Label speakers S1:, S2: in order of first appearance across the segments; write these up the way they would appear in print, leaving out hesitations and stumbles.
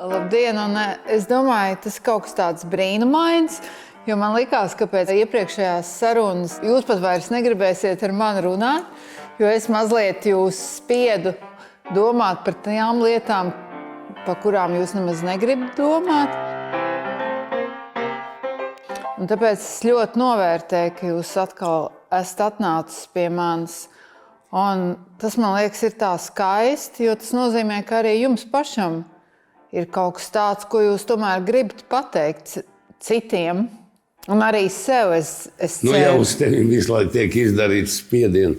S1: Labdien, un es domāju, tas kaut kas tāds brīnumains, jo man likās, ka pēc iepriekšējās sarunas jūs pat vairs negribēsiet ar mani runāt, jo es mazliet jūs spiedu domāt par tām lietām, par kurām jūs nemaz negribat domāt. Un tāpēc es ļoti novērtēju, ka jūs atkal esat atnācis pie manis. Un tas, man liekas, ir tā skaisti, jo tas nozīmē, ka arī jums pašam ir kaut kas tāds, ko jūs tomēr gribat pateikt citiem. Un arī sev es ceru.
S2: Nu, ja uz tevi visu laiku tiek izdarīts spiediens,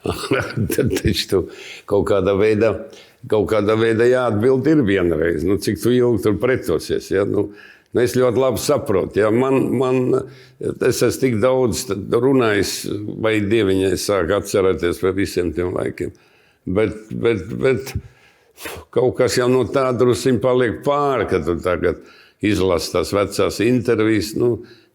S2: tad taču tu kaut kādā veidā jāatbild ir vienreiz. Nu, cik tu ilgi tur pretosies, ja? Nu, es ļoti labi saprotu. Ja? Es esmu tik daudz runājis, vai dieviņai sāk atcerēties par visiem tiem laikiem. Bet kaut kas jau no tā drusim paliek pāri, kad tu tagad izlasi tās vecās intervijas, nu,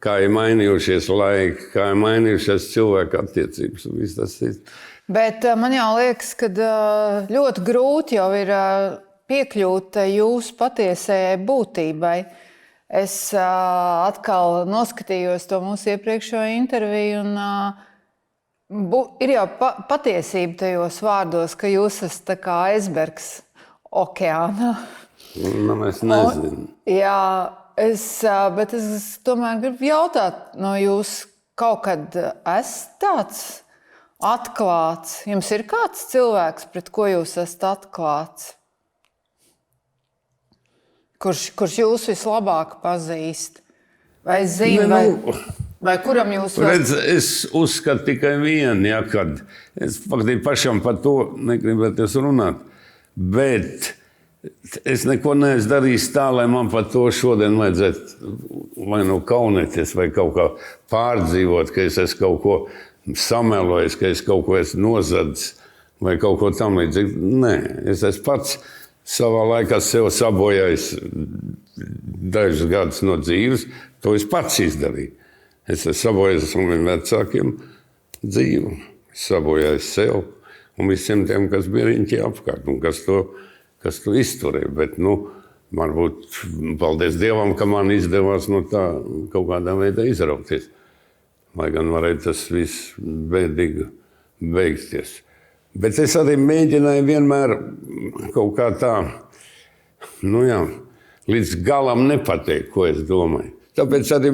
S2: kā ir mainījušies laiki, kā ir mainījušies cilvēku attiecības un viss tas ir.
S1: Bet man jau liekas, ka ļoti grūti jau ir piekļūt jūsu patiesajai būtībai. Es atkal noskatījos to mūsu iepriekšējo interviju, un ir jau patiesība tajos vārdos, ka jūs esat tā kā aizbergs okeānā.
S2: Nu, es nezinu.
S1: Bet es tomēr gribu jautāt, no jūs kaut kad esat tāds atklāts? Jums ir kāds cilvēks, pret ko jūs esat atklāts? Kurš jūs vislabāk pazīst? Vai zina, vai kuram jūs...
S2: Es uzskatu tikai vienu, ja, kad es faktiski pašam par to negribētos runāt, bet es neko neesmu darījis tā, lai man par to šodien vajadzētu vai nu kaunēties, vai kaut kā pārdzīvot, ka es esmu kaut ko samelojis, ka es kaut ko esmu nozadzis, vai kaut ko tam līdzīgi. Nē, es esmu pats savā laikā sev sabojājis dažus gadus no dzīves, to es pats izdarīju. Es esmu sabojājis saviem vecākiem dzīvi, sabojājis sev un visiem tiem, kas bija riņķi apkārt un kas to izturēja. Bet, nu, varbūt, paldies Dievam, ka man izdevās no tā kaut kādā veidā izrauties. Lai gan varēja tas viss bēdīgi beigties. Bet es arī mēģināju vienmēr kaut kā tā, līdz galam nepateikt, ko es domāju. Tāpēc arī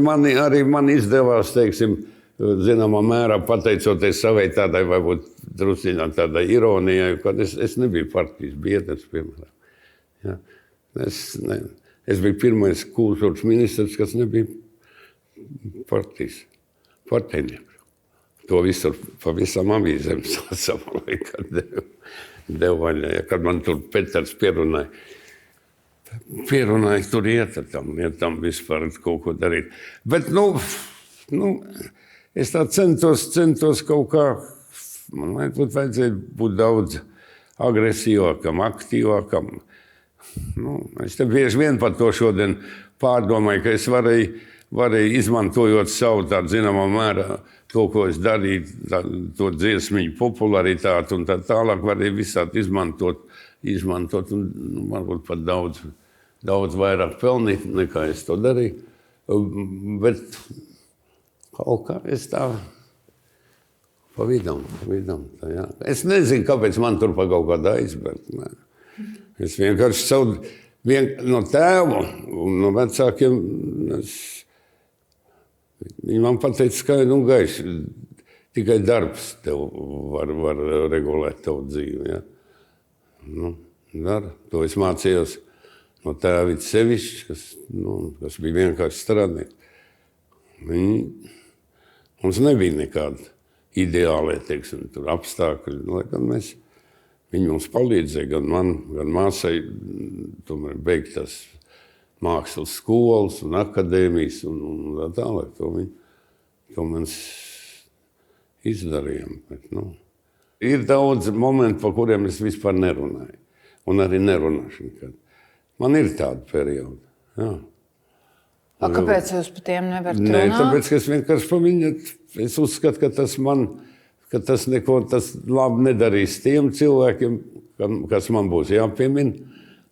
S2: man izdevās, teiksim, zināmā mērā pateicoties savai tādai, varbūt drusiņā tādai ironijai, kad es nebiju partijas biedrs, piemēram. Ja? Es biju pirmais kultūras ministrs, kas nebija partijnieks. To visur pa visam avīzēm savā laikā deva vaļā. Ja, kad man tur Peters pierunāja, tur iet tam vispār kaut ko darīt. Bet, es tā centos kaut kā, man vajadzēja būt daudz agresīvākam, aktīvākam. Es te bieži vien par to šodien pārdomāju, ka es varēju izmantojot savu tādu zināmā mērā, to, ko es darīju, to dziesmiņu popularitāti un tā tālāk varēja visādi izmantot un varbūt pat daudz vairāk pelnīt, nekā es to darīju. Bet kaut kā es tā pa vidam. Tā, jā. Es nezinu, kāpēc man tur pa kaut kādā aizberga. Es vienkārši no tēva un no vecākiem viņi man pateica skaidri un gaiši, tikai darbs tev var regulēt tavu dzīvi. Ja? To es mācījos no tēva sevišķi, kas bija vienkārši strādnieks. Mums nebija nekāda ideālai, teiksim, tur apstākļi, lai gan viņi mums palīdzēja, gan man, gan māsai, tomēr beigt tas mākslas skolas un akadēmijas un tā tālāk. To mēs izdarījām. Bet, ir daudz momentu, par kuriem es vispār nerunāju. Un arī nerunāšu nekad. Man ir tāda perioda. Jā.
S1: Kāpēc jūs par tiem nevarat runāt?
S2: Nē, tāpēc, ka es vienkārši es uzskatu, ka tas neko labi nedarīs tiem cilvēkiem, kas man būs jāpiemina.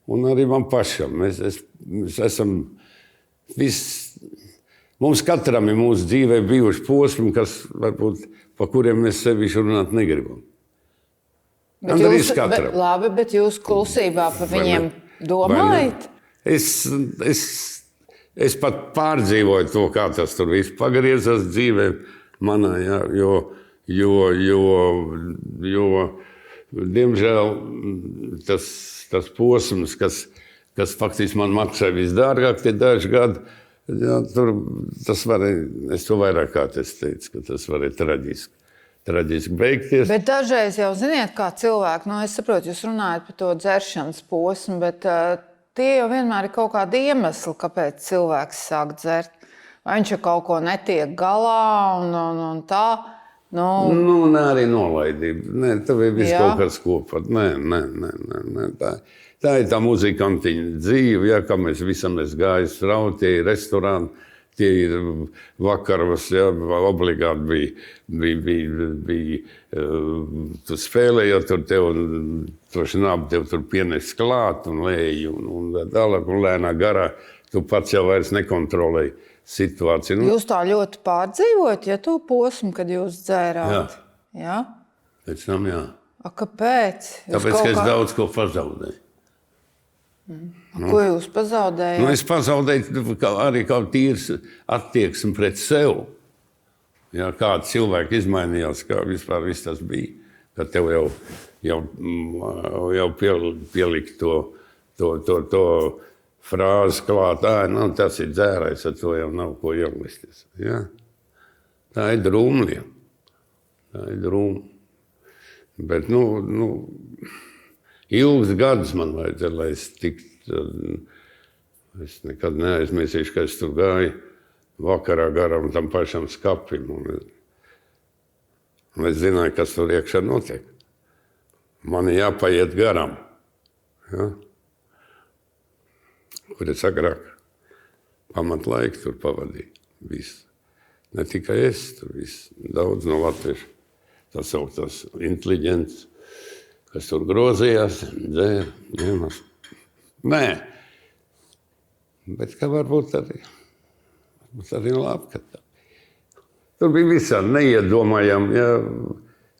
S2: un arī man pašam. Mēs esam mums katram ir mūsu dzīvē bijuši posmi, kas varbūt, pa kuriem mēs sevišķi runāt negribam.
S1: Labi, bet jūs klusībā par viņiem domājat?
S2: Es pat pārdzīvoju to, kā tas tur viss pagriezās dzīvē manā, ja, jo diemžēl tas posms, kas faktiski man maksāja visdārgāk tie daži gadi, ja, tas varēja, es to vairāk kā es teicu, ka tas varēja traģiski beigties.
S1: Bet dažreiz jau ziniet, kā cilvēki, es saprotu, jūs runājat par to dzeršanas posmu, bet tie jau vienmēr ir kaut kādi iemesli, kāpēc cilvēks sāk dzert. Vai viņš ar kaut ko netiek galā un tā.
S2: Nē, arī nolaidība. Nē, tev ir viss kaut kas kopā. Nē. Tā ir tā muzikantiņa dzīve, ja, kā mēs visam gājām straut, tie ir restorāni, tie ir vakaros, ja, obligāti bija tu spēlējot, tev to šnabu tev tur pienes klāt un lēji un tālāk un lēnā garā. Tu pats jau vairs nekontrolēji situāciju.
S1: Jūs tā ļoti pārdzīvojat, ja to posmu, kad jūs dzērāt? Jā.
S2: Pēc tam, jā.
S1: Kāpēc?
S2: Tāpēc, ka es daudz ko pazaudēju.
S1: Ko jūs pazaudējāt?
S2: Es pazaudēju arī kā tīrs attieksmi pret sev. Ja, kāda cilvēka izmainījās, kā vispār viss tas bija. Kad tev jau pielikt to frāzi klāt, tas ir dzērais, ar to jau nav ko ielisties. Ja? Tā ir drūmļa. Bet, ilgus gadus man vajadzēja, lai es tiktu. Es nekad neaizmirsīšu, ka es tur gāju vakarā garām tam pašam skapim. Un es zināju, kas tur iekšā notiek. Man ir jāpaiet garām. Ja? Kur es agrāk pamatlaiku tur pavadīju. Viss. Ne tikai es, tur viss. Daudz no latviešu. Tas sauktās inteliģents. Kas tur grozījās, dzēra, ņemas. Nē, bet ka varbūt arī labi, ka tā. Tur bija visādi neiedomājami, ja,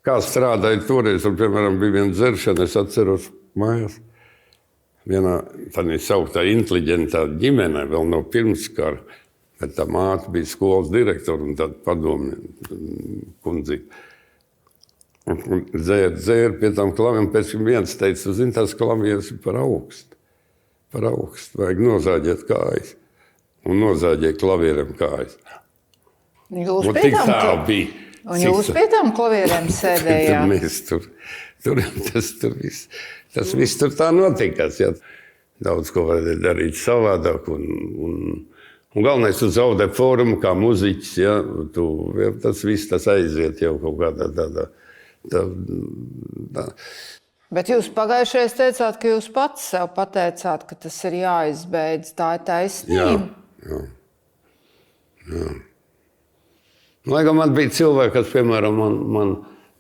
S2: kā strādāja toreiz. Tur, piemēram, bija viena dzeršana, es atceros mājās. Vienā tādā sauktā inteliģentā ģimenē, vēl no pirmskara, bet tā māte bija skolas direktora un tāda padomja kundzīte. Dzēra pie tām klaviem, pēc tam viens teica, zini, tās klavieres ir par augstu. Par augstu, vajag nozāģēt kājas. Un nozāģēja klavieriem kājas.
S1: Jūs pie tām klavieriem sēdējāt?
S2: Mēs tas viss tur tā notikās. Ja. Daudz ko varēja darīt savādāk. Un galvenais, tu zaudē formu kā muziķis. Ja. Tas viss tas aiziet jau kaut kādā tādā.
S1: Bet jūs pagājušajā teicāt, ka jūs pats sev pateicāt, ka tas ir jāizbeidz. Tā ir taisnība?
S2: Jā. Lai gan man bija cilvēki, kas, piemēram,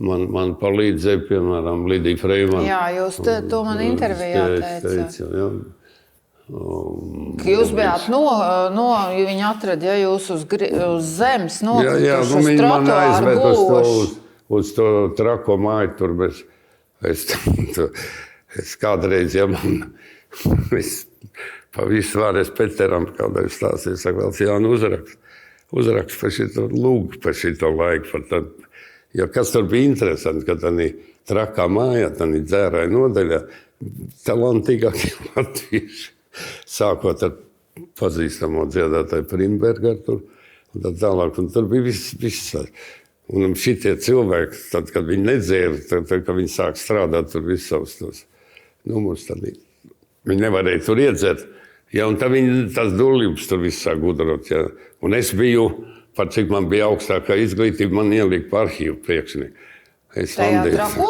S2: man palīdzēja, piemēram, Lidija Freimana.
S1: Jā, jūs to man intervijā teicāt. Jūs bijāt viņa atrada, ja jūs uz zemes nokrituši uz trotuāru gluži.
S2: Uz to trako māju tur es kādreiz, ja man pa visu vārēs Peteram kādreiz stāstīju, saka, vēl Jānu uzrakst par šito lūgu, par šito laiku. Jo kas tur bija interesanti, ka tādā trakā mājā, tādā dzērāja nodaļā, talantīgākie latvieši, sākot ar pazīstamo dziedātāju Primbergu tur, un tā tālāk, un tur bija viss. Un šitie cilvēki, tad, kad viņi nedzēra, tad, kad viņi sāk strādāt tur visus savus tos numurus, tad viņi nevarēja tur iedzert. Ja, un tad viņi tās dulības tur viss sāk gudrot. Ja. Un es biju, pat cik man bija augstākā izglītība, man ielika par arhīvu priekšnieku.
S1: Tajā Trako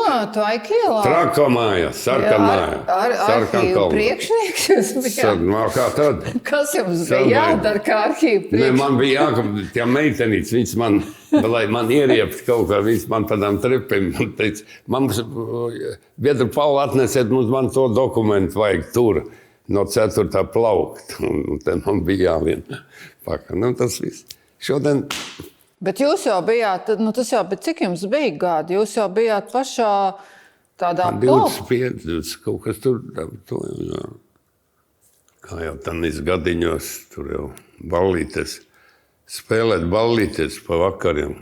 S2: Trako mājā, sarkanmājā.
S1: Arhīvu priekšnieks jūs bijāt?
S2: Kā tad?
S1: Kas jums bija jādara kā arhīvu priekšnieks?
S2: Man bija jākam, tie meitenītes, viņas man, lai man ieriept kaut kā, viņas man tādām trepiem, man teica, biedru Paula atnesiet, mums man to dokumentu vajag tur. no 4. plaukt. Un te man bija jāvien pakaļ. Nu, tas viss. Šodien...
S1: Bet jūs jau bijāt, tas jau, bet cik jums bija gadi? Jūs jau bijāt pašā tādā
S2: 25, 20, kaut kas tur, to, jā. Kā jau tanīs gadiņos, tur jau ballītes, spēlēt ballītes pa vakariem.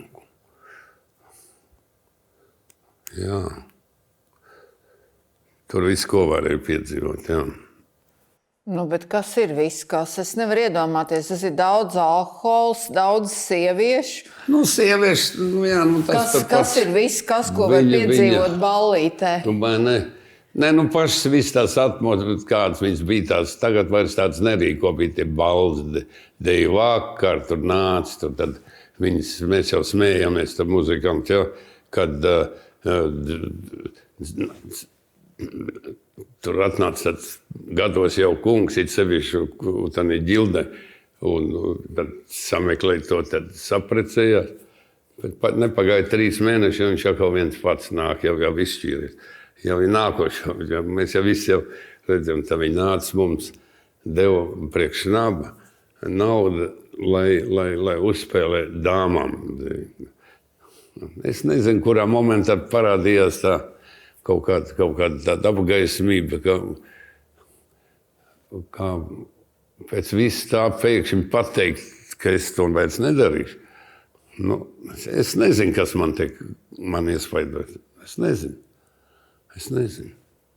S2: Jā. Tur viss, ko varēja piedzīvot, jā.
S1: Nu, bet kas ir viss, kas? Es nevaru iedomāties. Tas ir daudz alkohols, daudz sieviešu.
S2: Nu, sieviešu, nu jā, nu tas
S1: kas ir viss, kas, ko var piedzīvot ballītē?
S2: Nu, vai ne? Nē, nu pašas viss tās atmodas, kādas viņas bija tās, tagad vairs tāds nerīko, bija tie balls, deju vakar, tur nāca, tur tad viņas, mēs jau smējamies, tad muzikanti, ja, kad tur atnāca tāds gados jau kungs, it sevišķi, tad ir ģilde, un tad sameklēja to, tad saprecējās. Bet nepagāja 3 mēneši, un viņš jau viens pats nāk, jau izšķīries. Jau ir nākošo, mēs jau visi jau redzam, tad viņi nāca mums, deva priekš naba naudu, lai uzspēlē dāmām. Es nezinu, kurā momentā parādījās tā kaut kāda tāda apgaismība, kā pēc viss tā pēkšņi pateikt, ka es to vairs nedarīšu. Nu, es nezinu, kas man iespaidoja. Es nezinu.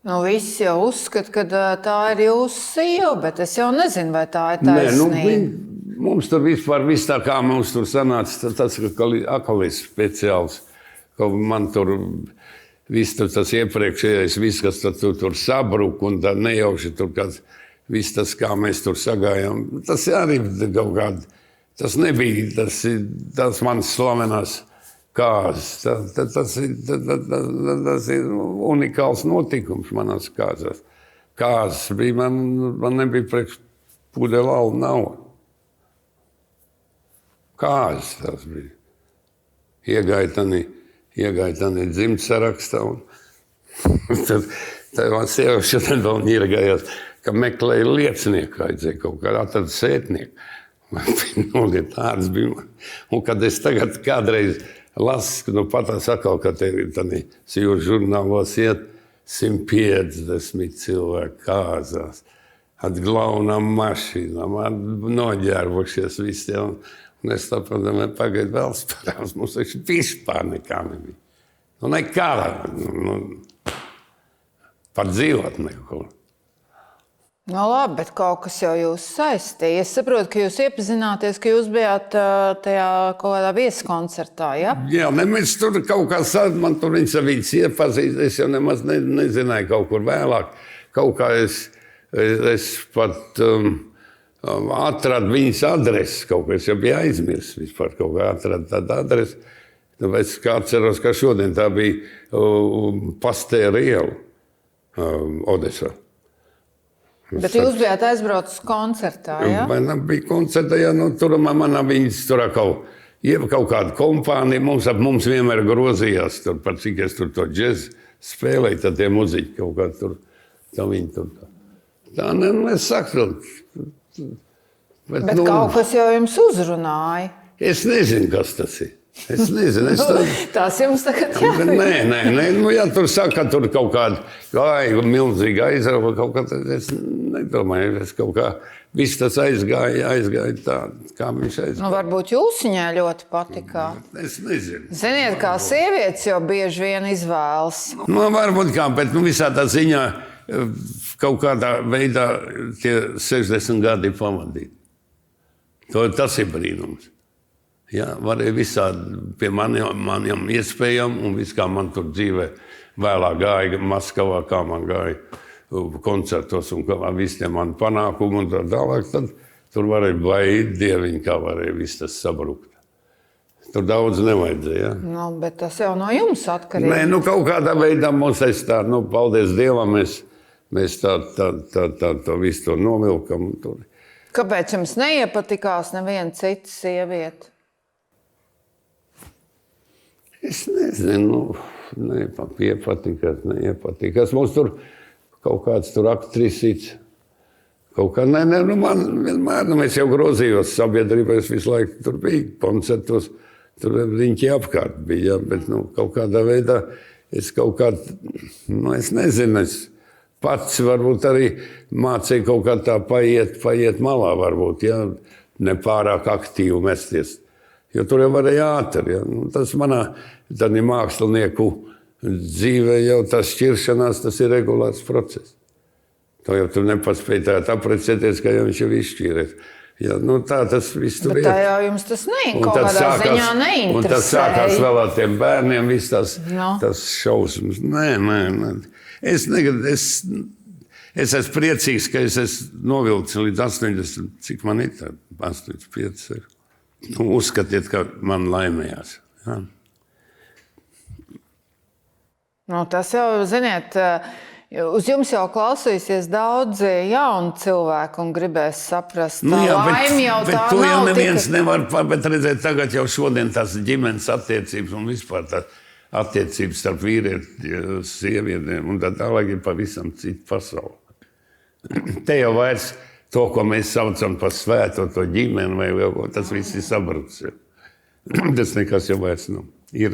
S1: Nu, visi jau uzskata, ka tā ir jūsu sieva, bet es jau nezinu, vai tā ir taisnība.
S2: Nē, nu, mums tur vispār viss tā kā mums tur sanāca, tas akalis speciāls, ka man tur viss tas iepriekšējais, viss, kas tur sabruk un tā nejauši tur kāds, viss tas, kā mēs tur sagājām, tas arī kaut kādi, tas nebija, tas mans slavenās kāzas. Tas ir unikāls notikums manās kāzās. Kāzas bija, man nebija priekš pudeli alva nav. Kāzas tas bija. Iegāja tani dzimtsarakstā. Tā man sieva šodien vēl iegājās, ka meklēja liecinieku, aizēja kaut kādā atrada sētnieku. Tāds bija. Un kad es tagad kādreiz lasu, nu patās atkal, ka te ir tani sīvu žurnālos iet 150 cilvēku kāzās. Atglaunām mašīnām, noģērbušies visiem. Un es saprotu, pagaidu vēl spārās, mums taču vispār nekā nebija. Nu nekā, par dzīvot neko.
S1: Nu labi, bet kaut kas jau jūs saistīja. Es saprotu, ka jūs iepazināties, ka jūs bijāt tajā kaut kādā vieskoncertā, ja?
S2: Jā, mēs tur kaut kā man tur viņas iepazīst, es jau nemaz nezināju kaut kur vēlāk. Kaut kā es pat atradu viņas adresi, kaut kā es jau biju aizmirsis vispār, kaut kā atradu tādu adresi. Es kā atceros, ka šodien tā bija Pastēra iela Odesā.
S1: Bet jūs bijāt aizbraucis koncertā, ja?
S2: Man bija koncertā, ja, nu, tur manā viņas tur kaut kāda kompānija, mums vienmēr grozījās, tur, par cik es tur to džezu spēlēju, tad tie muziķi kaut kā tur, tā viņi tur tā. Tā, es saku,
S1: bet kaut kas jau jums uzrunāja.
S2: Es nezinu, kas tas ir. Es nezinu.
S1: Tās jums tagad jāvien.
S2: Nē, nu, ja tur saka, tur kaut kāda gāja, milzīga aizrauga, kaut kā, es nedomāju, es kaut kā, viss tas aizgāja tā, kā viņš aizgāja.
S1: Nu, varbūt jūs viņai ļoti patikā.
S2: Es nezinu.
S1: Ziniet, kā sievietes jau bieži vien izvēlas.
S2: Nu, varbūt kā, bet visā tā ziņā kaut kādā veidā tie 60 gadi pavadīt. Tas ir brīnums. Ja, varēja visādi pie maniem iespējām, un viss, kā man tur dzīvē vēlāk gāja Maskavā, kā man gāja koncertos, un kā visi tie mani panākumi, un tā tālāk, tad tur varēja baidīt dieviņi, kā varēja viss tas sabrukt. Tur daudz nevajadzēja. Ja?
S1: Nu, bet tas jau no jums atkarīgi.
S2: Nē, nu kaut kādā veidā mums tā, nu, paldies Dievam, mēs tā visu to novilkam. Tur.
S1: Kāpēc jums neiepatikās neviena cita sieviete?
S2: Es nezinu, neiepatikās. Mums tur kaut kāds tur aktrisīts Kaut kā, nu man vienmēr, mēs jau grozījos sabiedrībā, es visu laiku tur biju koncertos, tur riņķi apkārt bija, jā, bet, kaut kādā veidā es kaut kā, es nezinu, es pats varbūt arī mācīju kaut kā tā paiet malā varbūt, jā, nepārāk aktīvi mesties. Jo tur jau varēja ātri, jā. Tas manā tādā mākslinieku dzīvē jau tas šķiršanās, tas ir regulārs process. To jau tu nepaspēji tā aprecēties, ka jau viņš jau izšķīries. Ja, tā tas viss tur
S1: ir. Bet tā jau jums tas kaut kādā ziņā neinteresē.
S2: Un tas sākās vēl ar tiem bērniem, viss tas šausmas. Nē. Es esmu priecīgs, ka es esmu novilcis līdz 80, cik man ir tā, 85. Uzskatiet, ka man laimējās. Ja.
S1: Tas jau, ziniet, uz jums jau klausīsies daudzi jauni cilvēki un gribēs saprast, laimi jau tā nav.
S2: Bet to jau neviens nevar, bet redzēt, tagad jau šodien tās ģimenes attiecības un vispār tās attiecības starp vīrieti, sievietēm un tā tālāk ir pavisam cita pasaule. Te jau vairs to, ko mēs saucam par svēto, to ģimeni vai vēl ko, tas viss ir sabrucis. Tas nekas jau vairs nav. Ir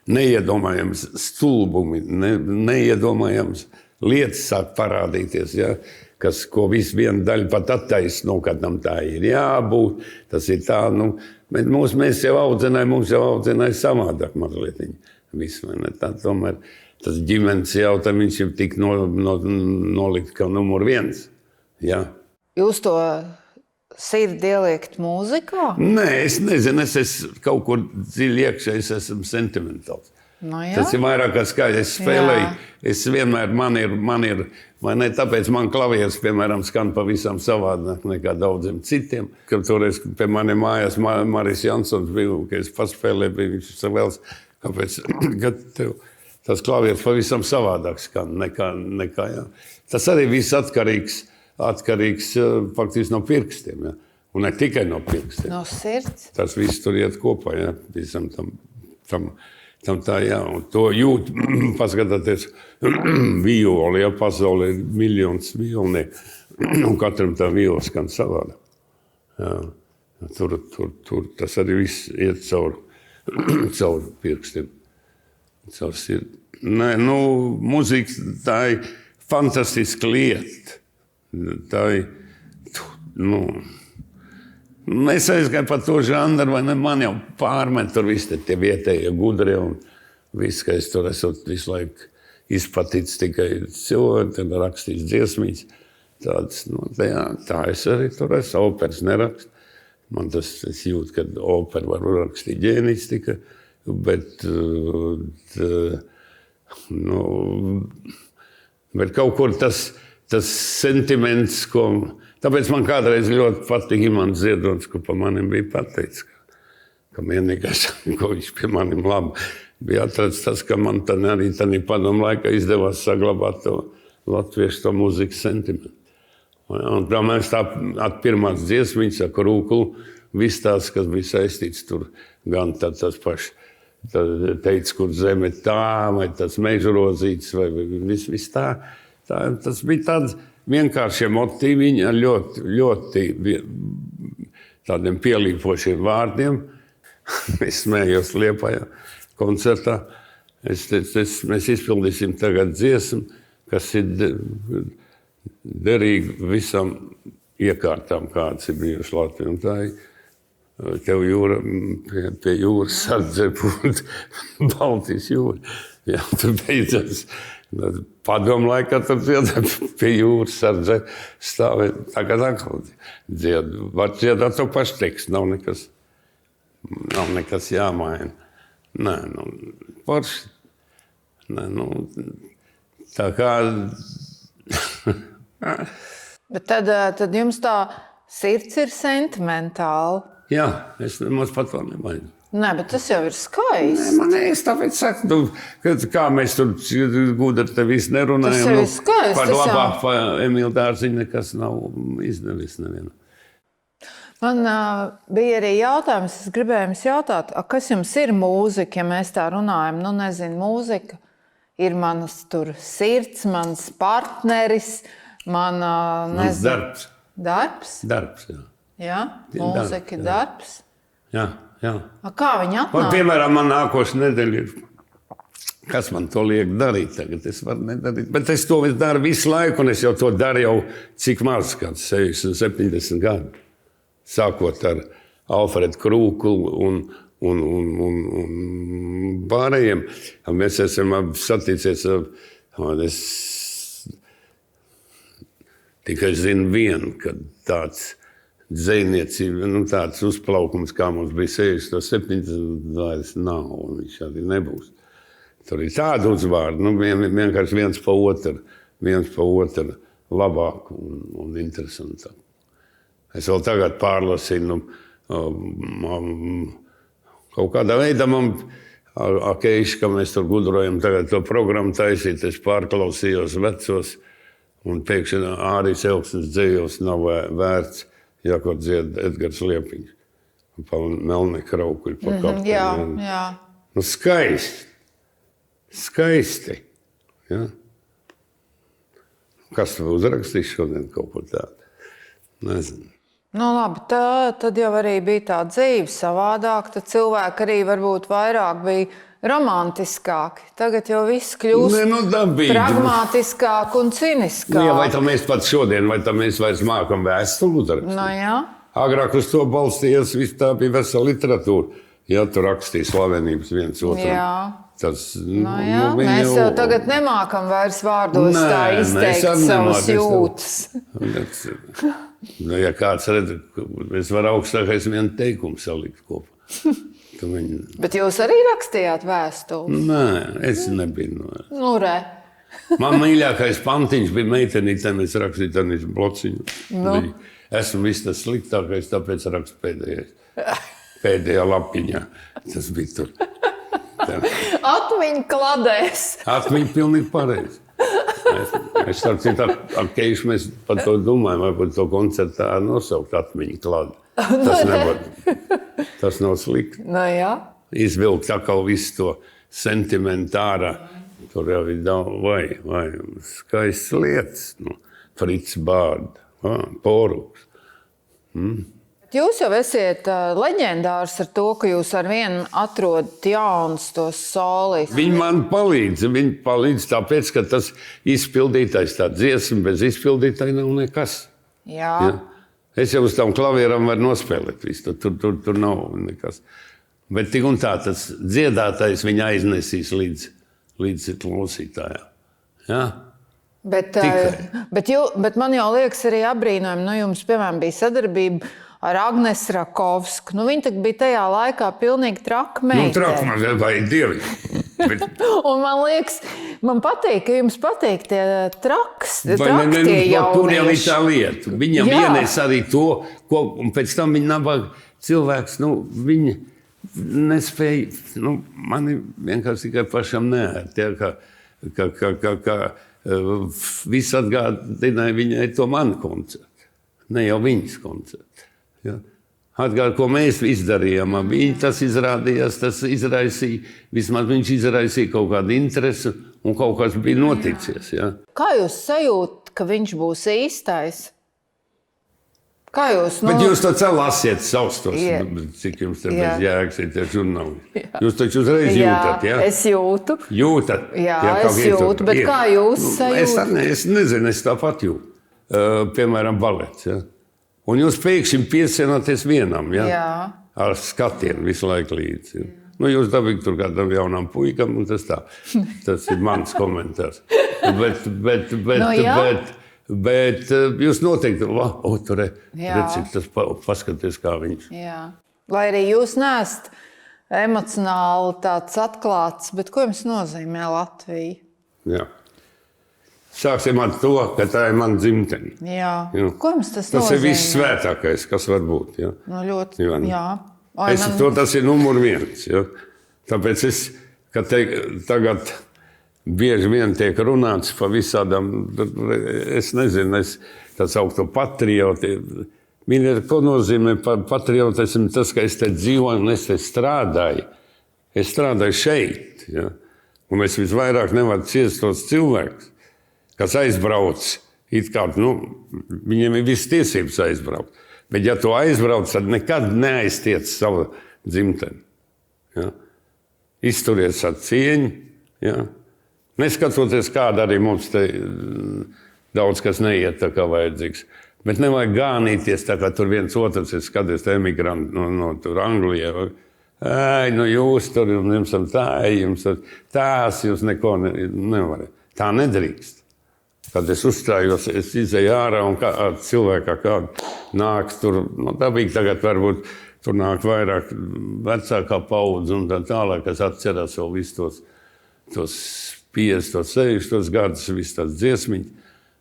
S2: neiedomājams stulbumi, neiedomājams lietas sāk parādīties, ja, ko visu vienu daļu pat attaisno, kad tam tā ir jābūt, tas ir tā, bet mēs jau audzināja savādāk mazliet. Tā tomēr tas ģimenes jautājums ir tik nolikt kā numur 1. Ja.
S1: Jūs to sirdi ieliekt mūzikā?
S2: Nē, es nezinu, es esmu kaut kur dziļi iekšā, es esmu sentimentāls. Tas ir vairāk kā skaidrs. Es spēlēju, es vienmēr, man ir, vai ne, tāpēc man klavieres, piemēram, skan pavisam savādāk nekā daudziem citiem. Kad toreiz pie maniem mājās Maris Jansons bija, ka es paspēlēju, bija viņš savēls, kāpēc, kad tev tas klavieres pavisam savādāk skan nekā jā. Tas arī viss atkarīgs faktiski no pirkstiem, ja? Un ne tikai no pirkstiem.
S1: No sirds.
S2: Tas viss tur iet kopā, ja? Visam tam tā, jā. Un to jūt, paskatāties, violi, ja pasaulē ir miljons violnieku, un katram tā viola skan savādā. Jā. Tur tas arī viss iet caur pirkstiem. Caur sirdi. Nē, muzika tā ir fantastiska lieta. Tā ir, es aizgāju par to žanru, vai ne, man jau pārmet tur visi tie vietējie gudrie un viss, ka es tur esmu visu laiku izpaticis tikai cilvēki, tad rakstīs dziesmītes. Tādas, tā es arī tur esmu, operas nerakstu. Man tas, es jūtu, ka operu var rakstīt ģēnisti, bet kaut kur tas sentiments, tāpēc man kādreiz ļoti patīk Imants Ziedonis, ko pa manim bija pateicis, ka vienīgais, ko viņš pie manim labi bija atrads tas, ka man arī tādā padomu laikā izdevās saglabāt to latviešu to muzikas sentimentu. Un tā mēs pirmās dziesmiņas ar Krūklu, viss tās, kas bija saistīts tur, gan tas pašs teica, kur zeme tā, vai tas mežrozīts, vai viss tā. Tas bija tāds vienkāršie motīviņi ar ļoti tādiem pielīpošiem vārdiem. Es smējos Liepājā koncertā. Mēs izpildīsim tagad dziesmu, kas ir derīga visam iekārtām, kādas ir bijušas Latvijā. Un tā ir tev jūra, pie jūras sardze būt Baltijas jūra. Jā, tur beidzas. Padomu laikā tur dziedāja pie jūras sardze stāvē. Tagad atkal dzied. Var dziedāt to pašu tekstu. Nav nekas jāmaina. Nē, forši. Nē, tā kā...
S1: Bet tad jums tā sirds ir sentimentāla.
S2: Jā, es nemaz par to nemaiņu.
S1: Nē, bet tas jau ir skaisti.
S2: Man es tāpēc saku, kā mēs tur gudri te visu nerunājam.
S1: Tas jau ir skaisti.
S2: Par labāk par Emīlu Dārziņu nekas nav izdevies nevienam.
S1: Man bija arī jautājums, es gribēju jums jautāt, kas jums ir mūzika, ja mēs tā runājam? Nezinu, mūzika ir manas tur sirds, mans partneris, Man,
S2: Mans darbs.
S1: Darbs?
S2: Darbs, jā.
S1: Jā, mūzika, darbs.
S2: Jā.
S1: Kā viņi atnāk?
S2: Piemēram, man nākošais nedēļa ir. Kas man to liek darīt tagad? Es varu nedarīt. Bet es to daru visu laiku, un es jau to daru jau cik maz, kāds 60, 70 gadu. Sākot ar Alfredu Krūku un pārējiem. Mēs esam saticies. Es tikai zinu vienu, ka tāds dzejniecība, tāds uzplaukums, kā mums bija 60, 70, vairs nav, un viņš arī nebūs. Tur ir tāda uzvārda, vienkārši viens pa otru labāk un interesantāk. Es vēl tagad pārlasīju, kaut kādā veidā man Keiši, ka mēs tur gudrojam tagad to programmu taisīt, es pārklausījos vecos, un pēkšņi Āris Elksnes dzejos nav vērts, ko dzied Edgars Liepiņš. Pa Melnieku Raukuļu pa kapteni.
S1: Jā.
S2: Nu, skaisti. Ja? Kas tev uzrakstīs šodien kaut ko tādu? Nezinu.
S1: Nu, labi, tad jau arī bija tā dzīve savādāk, tad cilvēki arī varbūt vairāk bija romantiskāki. Tagad jau viss kļūst pragmatiskāk un ciniskāk.
S2: Jā, vai tā mēs pat šodien, vai tā mēs vairs mākam vēstuli uzrakstīt?
S1: Nu, jā.
S2: Agrāk uz to balstījās, tā bija vesela literatūra. Ja tu rakstīji slavenības viens otram.
S1: Jā.
S2: Jā.
S1: Mēs jau tagad nemākam vairs vārdos tā izteikt savas jūtas.
S2: Ja kāds redz, es varu augstākais vienu teikumu salikt kopā.
S1: Bet jūs arī rakstījāt vēstules?
S2: Nē, es nebiju.
S1: Nu, re.
S2: Man mīļākais pantiņš bija meitenītēm, es rakstīju tādu blociņu.
S1: Nu.
S2: Esmu viss tas sliktākais, tāpēc rakstu pēdējais. Pēdējā lapiņā. Tas bija tur.
S1: Atmiņu kladēs.
S2: Atmiņu pilnīgi pareizi. Mēs starp citu ar Keišu mēs par to domājam, vai par to koncertā nosaukt atmiņu kladu. Tas nav slikti.
S1: Nu, jā.
S2: Izvilkt atkal visu to sentimentārā. Tur jau ir daudz, vai skaists lietas. Frits Bārda, Porūks.
S1: Jūs jau esat leģendārs ar to, ka jūs ar vienu atrodat jaunus tos solistus.
S2: Viņi man palīdz, tāpēc, ka tas izpildītājs, tā dziesma bez izpildītāja nav nekas.
S1: Jā.
S2: Ja? Es jau uz tām klavieram varu nospēlēt visu, tur nav nekas. Bet tik un tā, tas dziedātājs viņa aiznesīs līdz klausītājā. Ja?
S1: Bet man jau liekas arī apbrīnojami, jums, piemēram, bija sadarbība ar Agnesu Rakovsku. Viņa bija tajā laikā pilnīgi traka meitene.
S2: Traka, vai dievi.
S1: Un man liekas, man patīk, ka jums patīk tie traki, tie
S2: jaunieši. Tur jau ir tā lieta. Viņam ienes arī to, un pēc tam viņa nabaga cilvēks, viņi nespēja, mani vienkārši tikai pašam neērt. Ka viss atgādināja viņai to manu koncertu, ne jau viņas koncertu. Ja? Atgādāt, ko mēs izdarījām. Tas izraisīja, vismaz viņš izraisīja kaut kādu interesi un kaut kas bija noticies. Ja?
S1: Kā jūs sajūtat, ka viņš būs īstais? Kā jūs?
S2: Bet jūs to lasiet saustos, cik jums te bez jēgas ir tie žurnāli. Jūs taču uzreiz jūtat, ja?
S1: Es jūtu.
S2: Jūtat?
S1: Jā, es jūtu, bet kā jūs sajūtat?
S2: Es nezinu, es tāpat jūtu. Piemēram, balets, ja? Un jūs pēkšņi piesienāties vienam, ja? Jā. Ar skatienu visu laiku līdzi. Ja? Jūs dabīgi tur kādam jaunam puikam, un tas tā. Tas ir mans komentārs. Bet jūs noteikti, tur redzat, tas paskaties, kā viņš.
S1: Jā. Lai arī jūs neesat emocionāli tāds atklāts, bet ko jums nozīmē Latvija?
S2: Jā. Sāksim ar to, ka tā ir mana dzimtene.
S1: Jā. Ko jums tas nozīmē?
S2: Tas ir viss svētākais, kas var būt. Ja?
S1: Ļoti, jā.
S2: Tas ir numur 1. Ja? Tāpēc tagad bieži vien tiek runāts par visādām, es nezinu, tā saukto patrioti. Ko nozīmē patriotismu? Tas, ka es te dzīvoju un es te strādāju. Es strādāju šeit. Ja? Un es visvairāk nevaru ciest tos cilvēkus, kas aizbrauc It kā, viņiem ir visas tiesības aizbraukt. Bet ja tu aizbrauc, tad nekad neaiztiec savu dzimteni. Ja? Izturies ar cieņu. Ja? Neskatoties, kāda arī mums te daudz kas neiet tā kā vajadzīgs. Bet nevajag gānīties tā, kā tur viens otrs ir skaties emigranti no tur Anglijā. Jūs tur, jums tā, jums tās, jūs neko nevarat. Tā nedrīkst. Kad es uzstājos, es izēju ārā un cilvēkā kādu nāks tur, dabīgi tagad varbūt tur nāk vairāk vecākā paudze un tā tālāk, kas atcerās vēl visus tos 50, 60 gadus, visu tās dziesmiņas,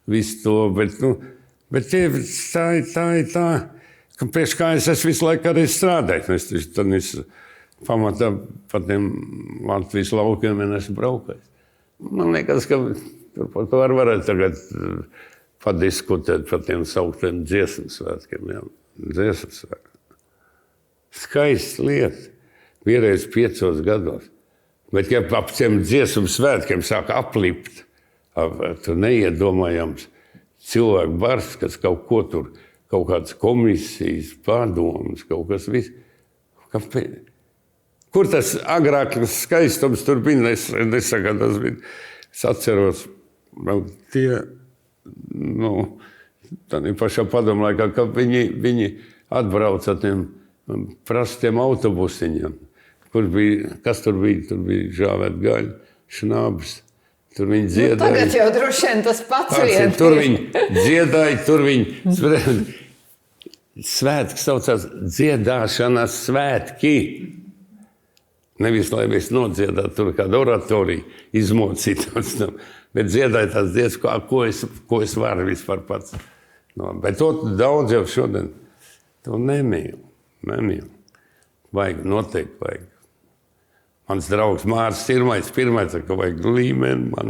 S2: visu to, bet tā ir tā, ka pēc kā es visu laiku arī strādāju. Es pamatā pa tiem Latvijas laukiem esmu braukājis. Man liekas, ka par to varētu tagad padiskutēt par tiem sauktiem dziesmu svētkiem. Jā. Dziesmu svētkiem. Skaists lieta. Vienreiz 5 gados. Bet ja ap tiem dziesmu svētkiem sāk aplipt, tur neiedomājams cilvēku bars, kas kaut ko tur, kaut kādas komisijas, padomas, kaut kas viss. Kur tas agrāk skaistums tur bija? Nesaka, tas bija. Es atceros, tādā pašā padomu laikā, ka viņi atbrauca ar tiem prastiem autobusiņiem. Kas tur bija? Tur bija žāvēt gaļa, šnabs. Tur viņi dziedāja.
S1: Tagad jau droši vien tas pats vien.
S2: Tur viņi dziedāja, tur viņi svētki saucās dziedāšanas svētki. Nevis, lai mēs nodziedātu tur kādu oratoriju, izmocīt, bet dziedāju tās dziesmas, ko es varu vispār pats. Bet to daudz jau šodien to nemīlu. Vajag, noteikti vajag. Mans draugs Māris pirmais, ka vajag līmeni, man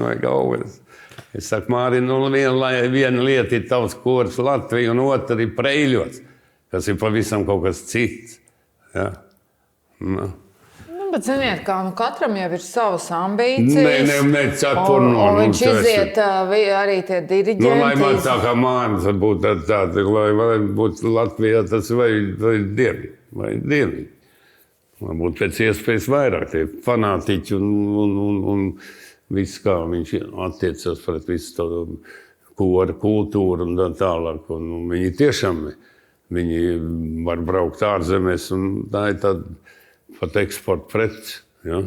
S2: vajag augas. Es saku, Māri, viena lieta ir tavs kors Latvija, un otra ir Preiļos, kas ir pavisam kaut kas cits. Ja?
S1: Bet ziniet, kā katram jau ir savas ambīcijas. Un viņš iziet arī tie diriģenti.
S2: Lai man tā kā Māris būtu tāda, lai būtu Latvijā tas vai dienīgi. Lai būtu pēc iespējas vairāk tie fanātiķi un viss, kā viņš attiecas pret visu to kora kultūru un tā tālāk. Un viņi tiešām var braukt ārzemēs, un tā ir tāda pat eksporta preci. Ja?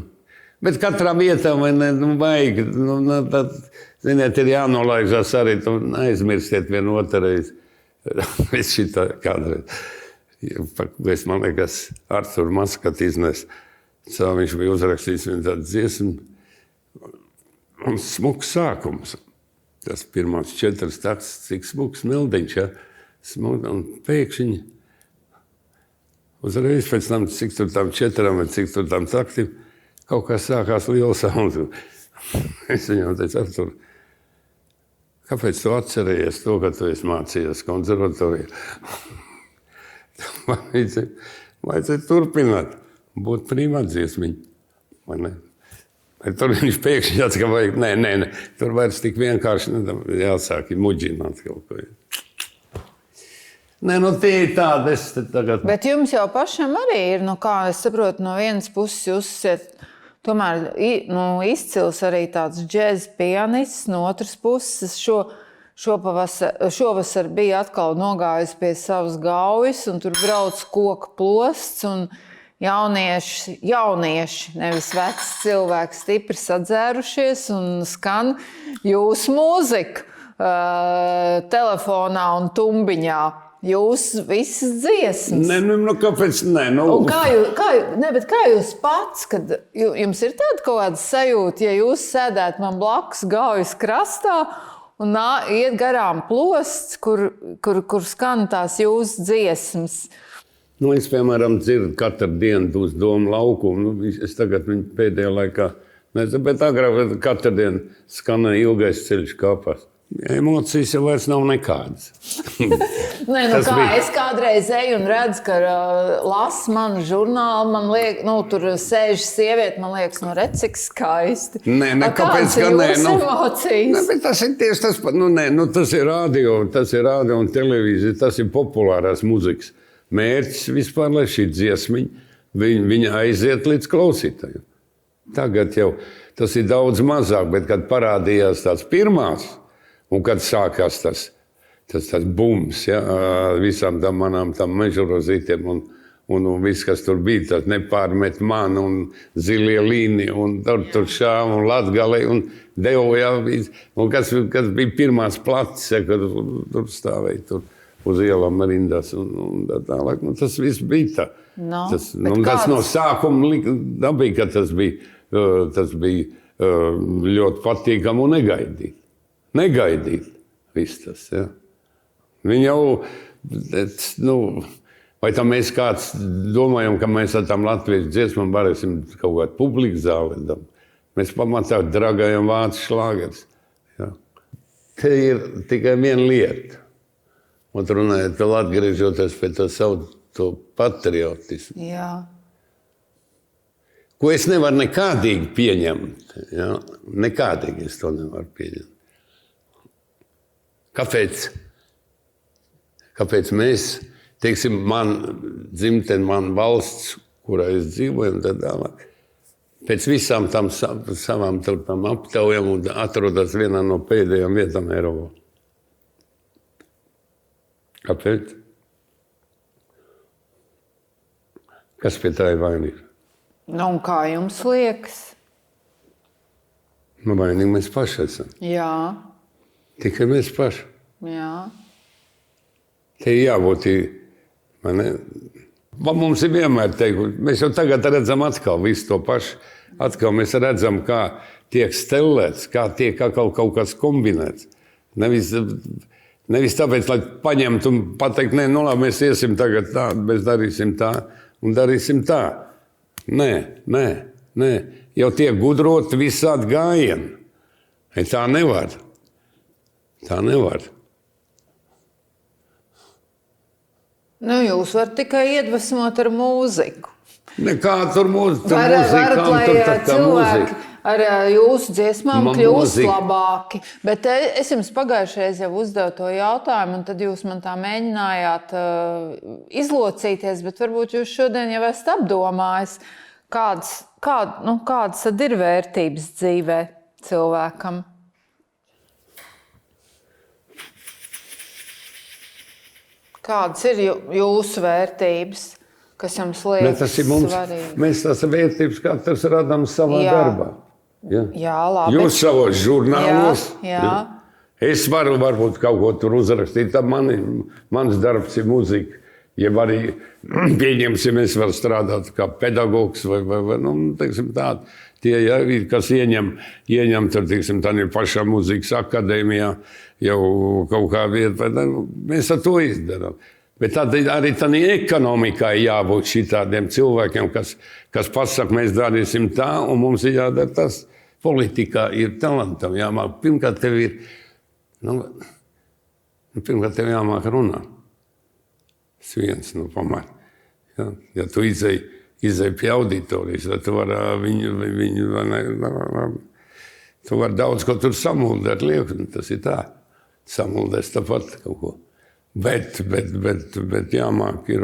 S2: Bet katrā vietā vajag, tad, ziniet, ir jānolaižās arī, aizmirstiet vienu otrais. Viss šitā kādreiz. Man liekas, Artur Maskat iznes. Viņš bija uzrakstījis vienu tādu dziesmu. Un smuks sākums. Tas pirmās 4 takts, cik smuks meldiņš, ja? Un pēkšņi uzreiz pēc tam, cik tur tam 4 vai cik tur tam taktim, kaut kā sākās liela sauns. Es viņam teicu, Artur, kāpēc tu atcerējies to, ka tu esi mācījies konservatorijā? Vajadzēja turpināt, būt privātdziesmiņi. Vai ne? Tur viņš pēkšņi tāds, ka vajag, nē, tur vairs tik vienkārši jāsāk muģināt kaut ko. Nē, tie ir tādi, es tagad...
S1: Bet jums jau pašam arī ir, kā es saprotu, no vienas puses jūs esat tomēr izcils arī tāds džēza pianists, no otras puses šovasar bija atkal nogājis pie savas gaujas, un tur brauc koku plosts, un jaunieši, nevis vecs cilvēki, stipri sadzērušies un skan jūsu mūziku telefonā un tumbiņā. Jūs visas dziesmas.
S2: Kāpēc ne?
S1: Kā jūs pats, kad jums ir tāda kaut kāda sajūta, ja jūs sēdētu man blakus gaujas krastā un iet garām plosts, kur skan tās jūsu dziesmas?
S2: Es, piemēram, dzirdu katru dienu uz Domu laukumu. Es tagad viņu pēdējā laikā nezinu, bet agrāk katru dienu skanēja Ilgais ceļš kāpās. Emocijas jau vairs nav nekādas.
S1: Nē, es kādreiz eju un redzu, ka lasu manu žurnālu, man liekas, tur sēž sieviete, man liekas, redz, cik skaisti.
S2: Kāpēc, ka nē?
S1: Emocijas?
S2: Bet tas ir tieši tas pat, tas ir radio un televīzija, tas ir populārās muzikas mērķis vispār, lai šī dziesmiņa, viņa aiziet līdz klausītājiem. Tagad jau tas ir daudz mazāk, bet kad parādījās tās pirmās, un kad sākās tas bums, ja, visām tam manām mežurozītiem un viss, kas tur bija, tas nepārmet man un zilie līni un tur šām un Latgalei un Devojā. Un kas bija pirmās placis, ja, kad tur stāvēja tur uz ielām rindās un tā tālāk. Tas viss bija tā. Tas no sākuma dabīgi, ka tas bija ļoti patīkami un negaidīt viss tas, ja. Viņi jau, vai tam mēs kāds domājam, ka mēs ar tām latviešu dziesmām varēsim kaut kādu publiku zāli. Mēs pamatā dragājam vācu šlāgers. Ja. Te ir tikai viena lieta. Un runājot vēl atgriežoties pie to patriotismu.
S1: Jā.
S2: Ko es nevaru nekādīgi pieņemt. Ja? Nekādīgi es to nevaru pieņemt. Kāpēc mēs, teiksim, man dzimtene, man valsts, kurā es dzīvoju, un tā tālāk, pēc visām tam savām tam aptaujām un atrodas vienā no pēdējām vietām Eiropā. Kāpēc? Kas pie tā ir vainīgs?
S1: Un kā jums liekas?
S2: Vainīgi mēs paši esam.
S1: Jā.
S2: Tikai mēs paši.
S1: Jā.
S2: Te ir jābūt, mums ir vienmēr teikuši, mēs jau tagad redzam atkal visu to pašu. Atkal mēs redzam, kā tiek stelēts, kā tiek kaut kas kombinēts. Nevis tāpēc, lai paņemtu un pateikt, labi, mēs iesim tagad tā, mēs darīsim tā un darīsim tā. Nē. Jau tiek gudrot visādi gājieni. Tā nevar.
S1: Jūs varat tikai iedvesmot ar mūziku.
S2: Nekā tur mūzika.
S1: Lai cilvēki ar jūsu dziesmām kļūst labāki. Bet es jums pagājušajā jau uzdevu to jautājumu, un tad jūs man tā mēģinājāt izlocīties, bet varbūt jūs šodien jau esat apdomājis, kādas tad ir vērtības dzīvē cilvēkam. Kādas ir jūsu vērtības, kas jums liekas svarīgas?
S2: Mēs tās vērtības katrs radām savā darbā.
S1: Jā, labi.
S2: Jūs savos žurnālos.
S1: Jā.
S2: Es varu varbūt kaut ko tur uzrakstīt. Mans darbs ir muzika. Ja arī pieņemsim, es varu strādāt kā pedagogs vai teiksim tādi. Tie, kas ieņem tur, teiksim, tā ir pašā muzikas akadēmijā jau kaut kā vieta. Mēs ar to izdarām. Bet arī tādā ekonomikā jābūt šitādiem cilvēkiem, kas pasaka, mēs darīsim tā, un mums ir jādara tas. Politikā ir talantam jāmāk. Pirmkārt, tev jāmāk runāt. Tas viens no pamat. Ja tu izej pie auditorijas, tad tu vari daudz ko tur samuldēt liekni. Tas ir tā. Samuldēs tāpat kaut ko. Bet jāmāk ir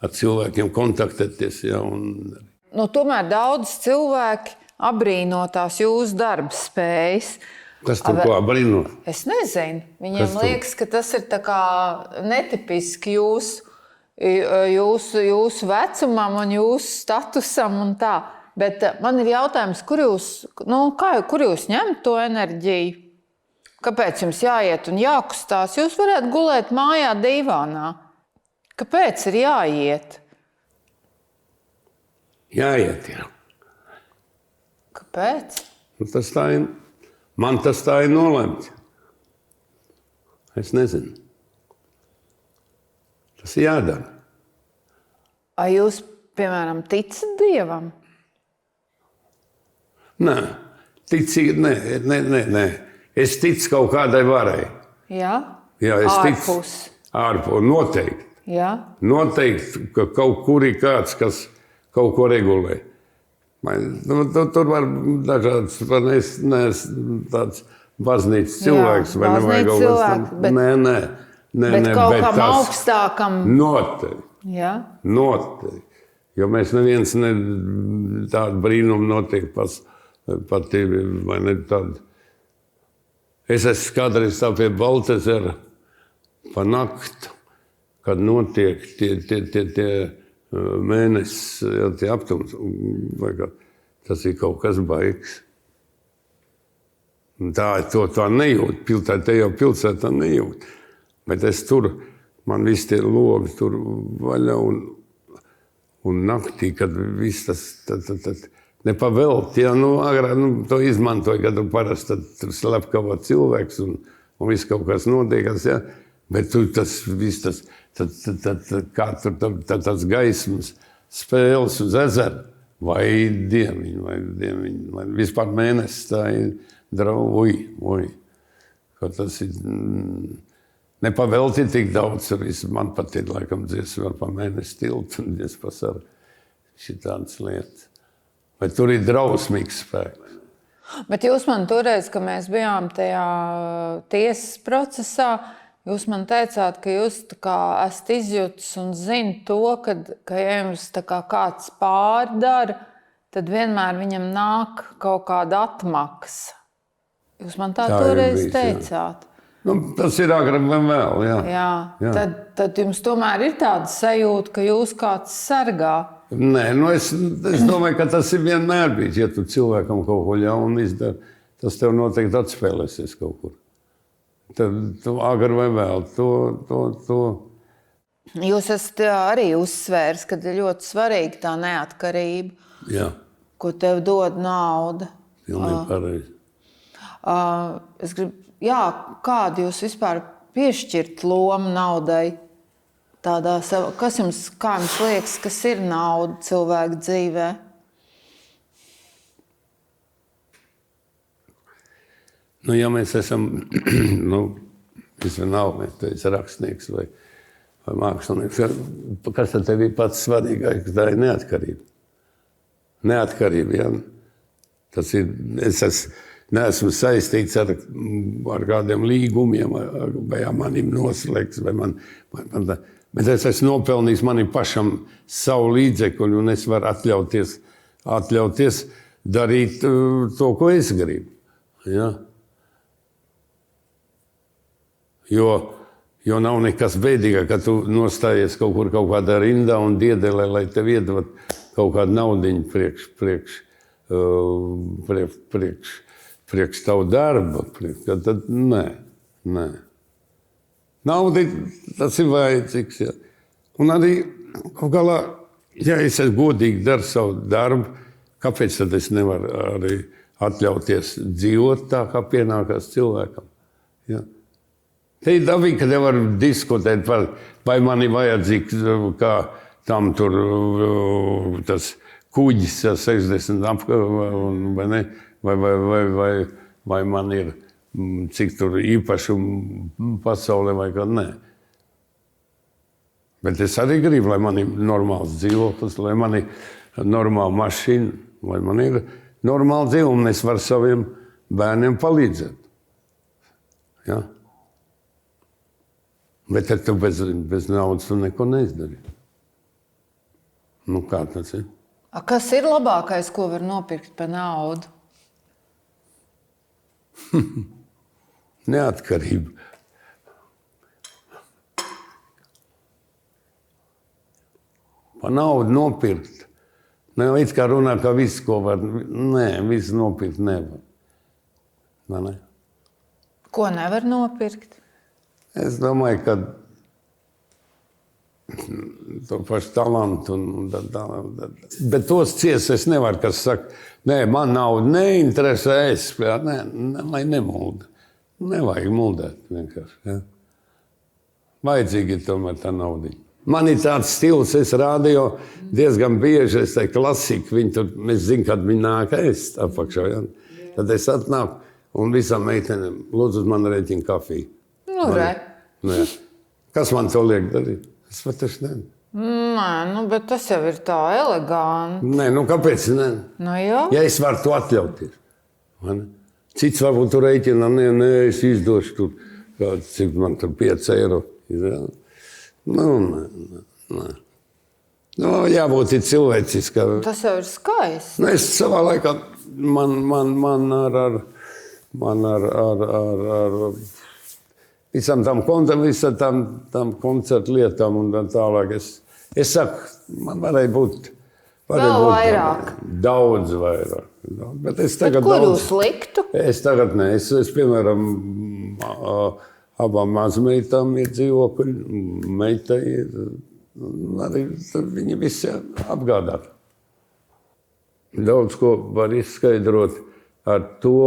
S2: ar cilvēkiem kontaktēties. Ja,
S1: tomēr daudz cilvēki abrīno tās jūsu darba spējas.
S2: Kas tur ko abrīno?
S1: Es nezinu. Viņiem liekas, ka tas ir tā kā netipiski jūsu vecumam un jūsu statusam un tā. Bet man ir jautājums, kur jūs ņemat to enerģiju? Kāpēc jums jāiet un jākustās? Jūs varētu gulēt mājā divānā. Kāpēc ir jāiet?
S2: Jāiet, jā.
S1: Kāpēc?
S2: Man tas tā ir nolemts. Es nezinu. Tas ir jādara.
S1: Vai jūs, piemēram, ticat Dievam?
S2: Nē, ticīgi, nē. Es ticu kaut kādai varai.
S1: Jā?
S2: Jā, es
S1: Ārpus.
S2: Ārpus, noteikti.
S1: Jā?
S2: Noteikti, ka kaut kur ir kāds, kas kaut ko regulē. Tur var dažādas, tāds baznīcas cilvēks.
S1: Jā, baznīcas cilvēks, bet kaut kam augstākam.
S2: Noteikti.
S1: Jā?
S2: Noteikti. Jo mēs neviens tādu brīnumu notiek pati, vai ne tādu. Es esmu kādreiz tā pie Baltezera pa naktu, kad notiek tie mēnesis, tie aptums, tas ir kaut kas baigs. Tā nejūt, te jau pilsētā nejūt. Bet es tur, man visi tie logi tur vaļā un naktī, kad viss tas nepavēlt, agrāk to izmantoja, kad tu parasti tur slepkavo cilvēks un viss kaut kas notiekas, ja? Bet tu tas viss kā tur tas gaismas spēles uz ezeru, vai dieviņi, vai vispār mēnesis tā ir draugi, ka tas ir nepavelti tik daudz, man pat ir laikam dziesma var pa mēnesi tiltu un es pasaru šitādas lietas. Bet tur ir drausmīgs spēks.
S1: Bet jūs man toreiz, kad mēs bijām tajā tiesas procesā, jūs man teicāt, ka jūs esat izjūtis un zinat to, ka ja jums kāds pārdara, tad vienmēr viņam nāk kaut kāda atmaksa. Jūs man tā toreiz teicāt.
S2: Jā. Tas ir agrāk vai vēl, jā.
S1: Jā. Tad jums tomēr ir tāda sajūta, ka jūs kāds sargā.
S2: Nē, es domāju, ka tas ir vienmēr bijis. Ja tu cilvēkam kaut ko ļaunu izdari, tas tev noteikti atspēlēsies kaut kur. Tad tu agri vai vēl to.
S1: Jūs esat arī uzsvērs, ka ir ļoti svarīga tā neatkarība,
S2: Jā.
S1: Ko tev dod nauda.
S2: Pilnīgi pareizi.
S1: Es gribu, kādu jūs vispār piešķirt lomu naudai? Kā jums liekas, kas ir nauda cilvēka dzīvē?
S2: Ja mēs esam, es vienalga, tu esi rakstnieks vai mākslinieks, kas tad tev ir pats svarīgākais, tā ir neatkarība. Neatkarība, ja? Tas ir, neesmu saistīts ar kādiem līgumiem, vai manim noslēgts, bet es esmu nopelnījis manim pašam savu līdzekļu, un es varu atļauties darīt to, ko es gribu. Ja? Jo nav nekas bēdīgāk, ka tu nostājies kaut kādā rindā un diedelē, lai tev iedod kaut kādu naudiņu priekš tavu darbu. Tad nē. Nauda, tas ir vajadzīgs. Ja. Un arī kaut galā, ja es godīgi daru savu darbu, kāpēc tad es nevaru arī atļauties dzīvot tā, kā pienākās cilvēkam? Ja. Te ir dabīgi, ka te var diskutēt par, vai man ir vajadzīgs, kā tam tur tas kuģis 60 vai ne, vai man ir cik tur īpašumu pasaulē vai kā nē. Bet es arī gribu, lai man ir normāls dzīvoklis, lai man ir normāla mašīna, lai man ir normāla dzīve, un es varu saviem bērniem palīdzēt. Ja? Bet tad tu bez naudas tu neko neizdari. Kā tas ir?
S1: Kas ir labākais, ko var nopirkt par naudu?
S2: Neatkarība. Par naudu nopirkt. It kā runā, ka viss, ko var. Nē, viss nopirkt nevar. Ne?
S1: Ko nevar nopirkt?
S2: Es domāju, ka to pašu talantu bet tos ciest es nevaru, kas saka, nē, man nauda neinteresē, es spēlētu. Nē, lai nemulda. Nevajag muldēt vienkārši. Ja? Vajadzīgi ir tomēr tā naudiņa. Man ir tāds stils, es rādio diezgan bieži, es teiktu klasika, viņi tur, mēs zinām, kad viņi nāk ēst apakšā. Ja? Tad es atnāku un visām meitenēm lūdzu uz mani rēķina kafiju.
S1: Nu, re.
S2: Nu, jā. Kas man to liek darīt? Es pat taču nezinu.
S1: Nē, nu, bet tas jau ir tā eleganti.
S2: Nē, nu kāpēc ne?
S1: Nu, jā.
S2: Ja es varu to atļauties. vai ne? Cits varbūt tur rēķina, nē, es izdošu tur, cik man tur 5 eiro. Jā. Nu, nē. Nu, jābūt cilvēciskam.
S1: Tas jau ir skaisti.
S2: Nu, es savā laikā man ar visam tam koncertu lietām un tā tālāk. Es saku, man varēja būt
S1: vairāk.
S2: Daudz vairāk. Bet es tagad
S1: kur jūs liktu?
S2: Es tagad ne. Es piemēram, abām mazmeitām ir dzīvokļi, meitai ir. Arī viņi visi apgādāt. Daudz ko var izskaidrot ar to,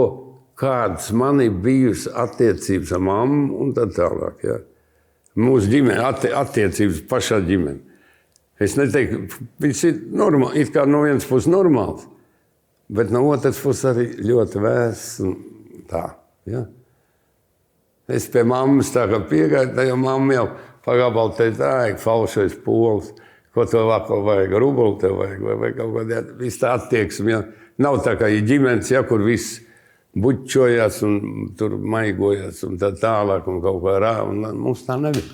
S2: kādas man ir bijusi attiecības ar mammu un tā tālāk. Ja. Mūsu ģimene, attiecības pašā ģimene. Es neteiktu, viņš ir normāli, it kā no vienas puses normāls, bet no otras puses arī ļoti vēss un tā. Ja. Es pie mammas tā kā piegāju, tā jau mamma jau pagābali teica, falšais pols, ko tev vajag, rubuli tev vajag, vai kaut kādā, viss tā attieksme. Ja. Nav tā kā ģimenes, ja, kur viss bučojās un tur maigojās un tā tālāk un kaut kā rā, un mums tā nebija.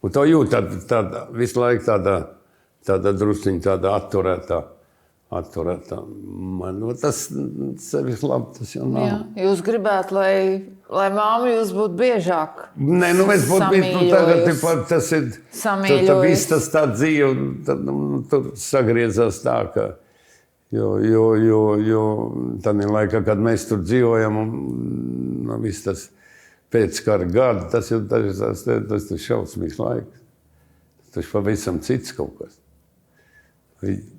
S2: Un to jūt tāda visu laiku tāda drusciņa, tāda atturētā. Man, nu, tas sevis labi, tas jau nav.
S1: Jā. Jūs gribētu, lai māma jūs būtu biežāk
S2: Nē, nu es būtu bijis, tagad tas ir, tad viss tas tā dzīve, tad, tur sagriezās tā, ka, jo tādā laikā, kad mēs tur dzīvojam, un viss tas pēckara gada, tas ir šausmīgs laiks. Tas pavisam cits kaut kas.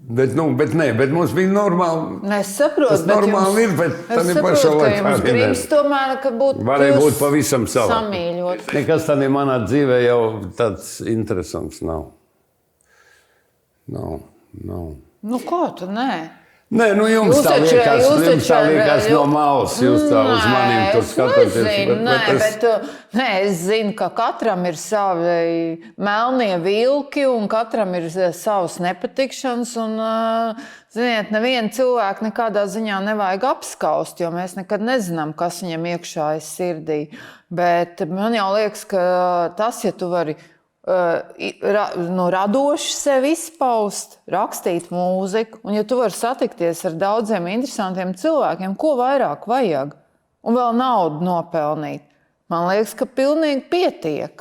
S2: Bet mums bija normāli.
S1: Es saprotu,
S2: tas normāli ir, bet tad ir pašā laikā.
S1: Jums gribas tomēr, ka būtu
S2: varēja būt pavisam savā.
S1: Samīļot.
S2: Nekas tādā manā dzīvē jau tāds interesants nav. Nav.
S1: Nu, ko tu, nē?
S2: Nē, nu jums tā liekas no malas, jūs tā uz maniem tur skatāties.
S1: Es zinu, ka katram ir savi melnie vilki un katram ir savas nepatikšanas. Un, ziniet, nevienu cilvēku nekādā ziņā nevajag apskaust, jo mēs nekad nezinām, kas viņam iekšā ir sirdī. Bet man jau liekas, ka tas, ja tu vari radoši sevi izpaust, rakstīt mūziku, un ja tu vari satikties ar daudziem interesantiem cilvēkiem, ko vairāk vajag, un vēl naudu nopelnīt, man liekas, ka pilnīgi pietiek.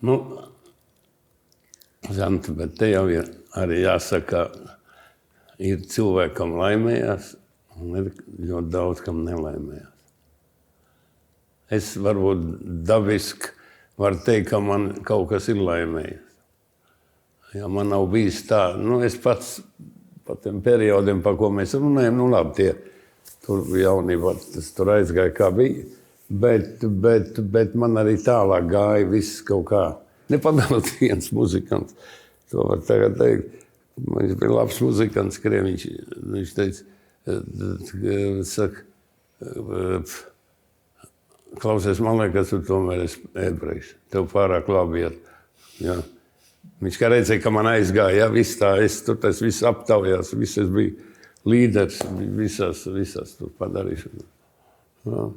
S2: Nu, Zanta, bet te jau ir arī jāsaka, ir cilvēkam laimējās, un ir ļoti daudz, kam nelaimējās. Es varbūt dabiski var teikt, ka man kaut kas ir laimējies. Ja man nav bijis tā, es pats pa tiem periodiem, pa ko mēs runājam, labi, tur jaunībā tas tur aizgāja, kā bija, bet man arī tālāk gāja viss kaut kā. Nepavēlot viens muzikants, to var tagad teikt. Viņš bija labs muzikants, viņš teica, saka, klausies, man liekas, tu tomēr esi ebrejs. Tev pārāk labi iet. Ja. Viņš kā redzēja, ka man aizgāja, viss tā, es viss aptaujās, viss es biju līderis visās tur padarīšanas. Ja.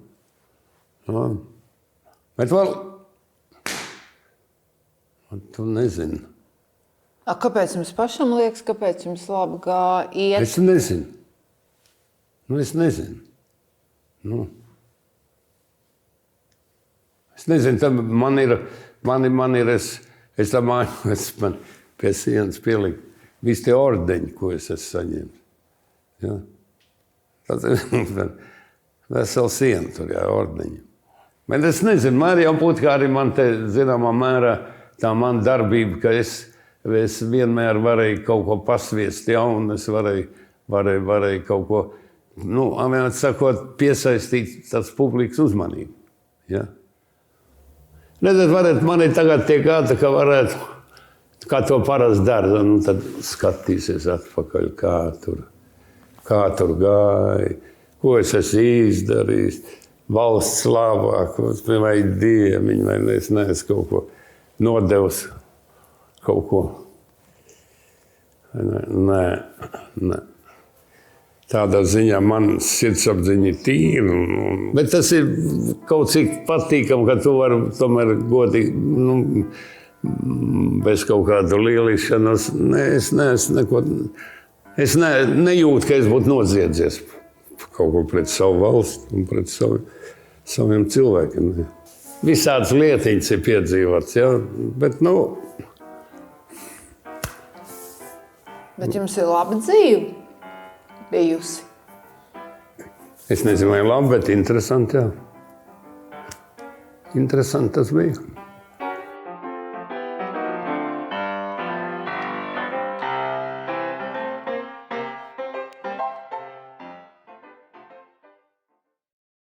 S2: Bet vēl, tu nezini.
S1: Kāpēc jums pašam liekas, kāpēc jums labi gāja iet?
S2: Es nezinu. Es nezinu. Es nezinu, man ir, es tā mājos, man pie sienas pieliku visi tie ordeņi, ko es esmu saņēmis. Ja? Tas ir vesela siena tur, jā, ordeņi. Bet es nezinu, man jau būtu, kā arī man te, zināmā mērā, tā man darbība, ka es vienmēr varēju kaut ko pasviest jaunu, es varēju kaut ko, sakot, piesaistīt tāds publikas uzmanību. Ja? Redzēt, man ir tagad tie gadi, ka varētu, kā to parasti dara, tad skatīsies atpakaļ, kā tur kā tur gāja, ko es esmu izdarījis, valsts labāk, vai dieviņi, vai es neesmu kaut ko nodevis, kaut ko. Nē. Tādā ziņā man sirdsapziņa ir tīra. Bet tas ir kaut cik patīkami, ka tu vari tomēr godīgi, bez kaut kāda lielīšanas. Es neesmu neko. Es nejūtu, ka es būtu noziedzies kaut ko pret savu valsti un pret saviem cilvēkiem. Visādas lietiņas ir piedzīvotas, ja? Bet,
S1: Bet jums ir laba dzīve bijusi?
S2: Es nezinu, vai labi, bet interesanti, jā. Interesanti tas bija.